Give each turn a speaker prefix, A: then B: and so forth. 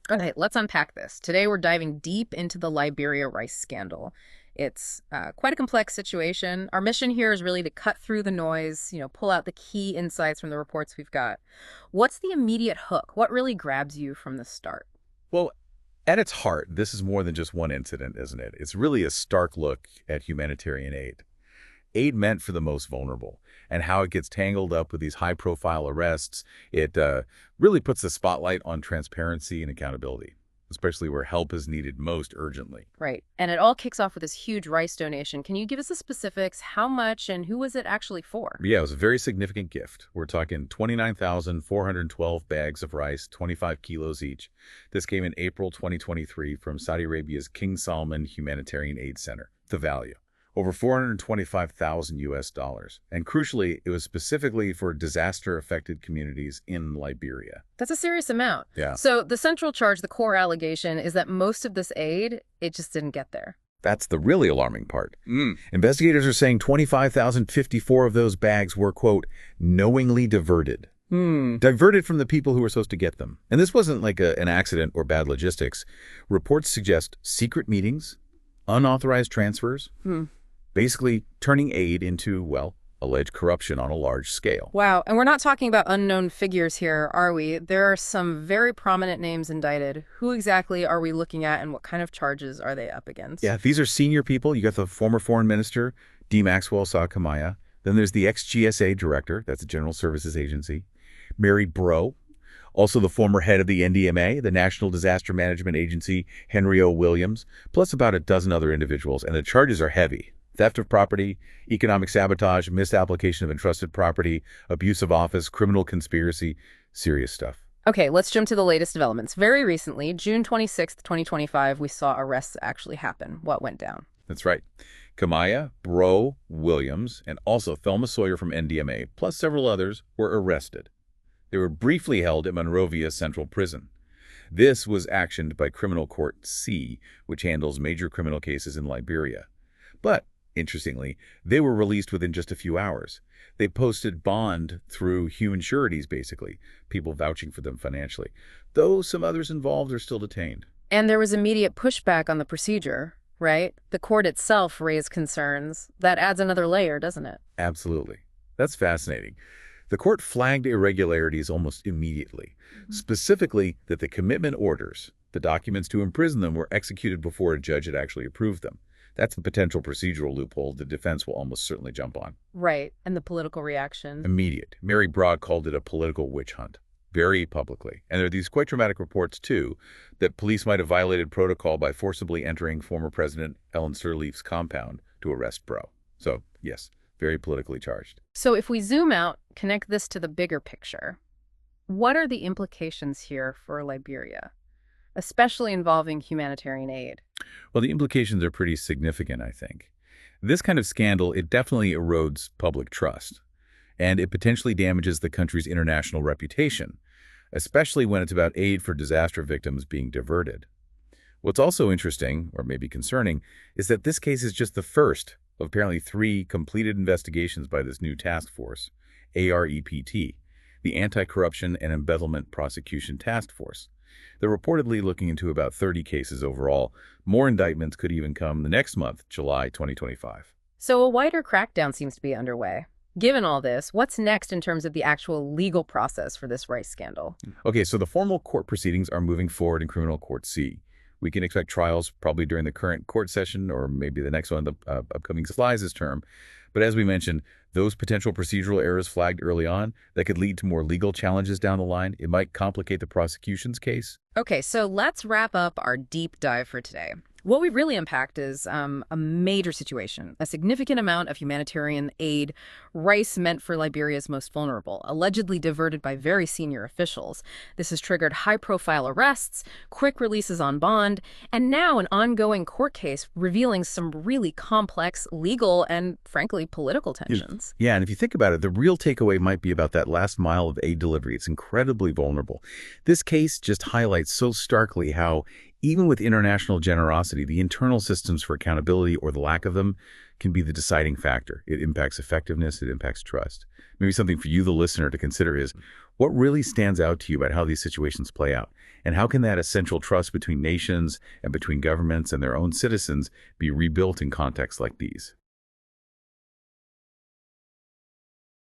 A: Okay, let's unpack this. Today we're diving deep into the Liberia rice scandal. It's quite a complex situation. Our mission here is really to cut through the noise, pull out the key insights from the reports we've got. What's the immediate hook? What really grabs you from the start?
B: Well, at its heart, this is more than just one incident, isn't it? It's really a stark look at humanitarian aid. Aid meant for the most vulnerable, and how it gets tangled up with these high-profile arrests. It really puts the spotlight on transparency and accountability, especially where help is needed most urgently.
A: Right. And it all kicks off with this huge rice donation. Can you give us the specifics? How much and who was it actually for?
B: Yeah, it was a very significant gift. We're talking 29,412 bags of rice, 25 kilos each. This came in April 2023 from Saudi Arabia's King Salman Humanitarian Aid Center. The value, over 425,000 US dollars. And crucially, it was specifically for disaster-affected communities in Liberia.
A: That's a serious amount.
B: Yeah.
A: So the central charge, the core allegation, is that most of this aid, it just didn't get there.
B: That's the really alarming part. Investigators are saying 25,054 of those bags were, quote, knowingly diverted. Diverted from the people who were supposed to get them. And this wasn't like an accident or bad logistics. Reports suggest secret meetings, unauthorized transfers, basically turning aid into, well, alleged corruption on a large scale.
A: Wow. And we're not talking about unknown figures here, are we? There are some very prominent names indicted. Who exactly are we looking at, and what kind of charges are they up against?
B: Yeah, these are senior people. You got the former foreign minister, D. Maxwell Sakamaya. Then there's the ex-GSA director, that's the General Services Agency, Mary Bro. Also the former head of the NDMA, the National Disaster Management Agency, Henry O. Williams, plus about a dozen other individuals. And the charges are heavy. Theft of property, economic sabotage, misapplication of entrusted property, abuse of office, criminal conspiracy, serious stuff.
A: Okay, let's jump to the latest developments. Very recently, June 26th, 2025, we saw arrests actually happen. What went down?
B: That's right. Kamaya, Bro, Williams, and also Thelma Sawyer from NDMA, plus several others, were arrested. They were briefly held at Monrovia Central Prison. This was actioned by Criminal Court C, which handles major criminal cases in Liberia. But interestingly, they were released within just a few hours. They posted bond through human sureties, basically, people vouching for them financially, though some others involved are still detained.
A: And there was immediate pushback on the procedure, right? The court itself raised concerns. That adds another layer, doesn't it?
B: Absolutely. That's fascinating. The court flagged irregularities almost immediately, specifically that the commitment orders, the documents to imprison them, were executed before a judge had actually approved them. That's a potential procedural loophole the defense will almost certainly jump on.
A: Right. And the political reaction?
B: Immediate. Mary Broad called it a political witch hunt, very publicly. And there are these quite dramatic reports, too, that police might have violated protocol by forcibly entering former President Ellen Sirleaf's compound to arrest Bro. So, yes, very politically charged.
A: So if we zoom out, connect this to the bigger picture, what are the implications here for Liberia, especially involving humanitarian aid?
B: Well, the implications are pretty significant, I think. This kind of scandal, it definitely erodes public trust, and it potentially damages the country's international reputation, especially when it's about aid for disaster victims being diverted. What's also interesting, or maybe concerning, is that this case is just the first of apparently 3 completed investigations by this new task force, AREPT, the Anti-Corruption and Embezzlement Prosecution Task Force. They're reportedly looking into about 30 cases overall. More indictments could even come the next month, July 2025.
A: So a wider crackdown seems to be underway. Given all this, what's next in terms of the actual legal process for this rice scandal?
B: Okay, so the formal court proceedings are moving forward in Criminal Court C. We can expect trials probably during the current court session or maybe the next one, the upcoming Slice's term. But as we mentioned, those potential procedural errors flagged early on that could lead to more legal challenges down the line. It might complicate the prosecution's case.
A: Okay, so let's wrap up our deep dive for today. What we really unpacked is a major situation, a significant amount of humanitarian aid, rice meant for Liberia's most vulnerable, allegedly diverted by very senior officials. This has triggered high-profile arrests, quick releases on bond, and now an ongoing court case revealing some really complex legal and, frankly, political tensions.
B: Yeah, and if you think about it, the real takeaway might be about that last mile of aid delivery. It's incredibly vulnerable. This case just highlights so starkly how even with international generosity, the internal systems for accountability or the lack of them can be the deciding factor. It impacts effectiveness. It impacts trust. Maybe something for you, the listener, to consider is, What really stands out to you about how these situations play out? And how can that essential trust between nations and between governments and their own citizens be rebuilt in contexts like these?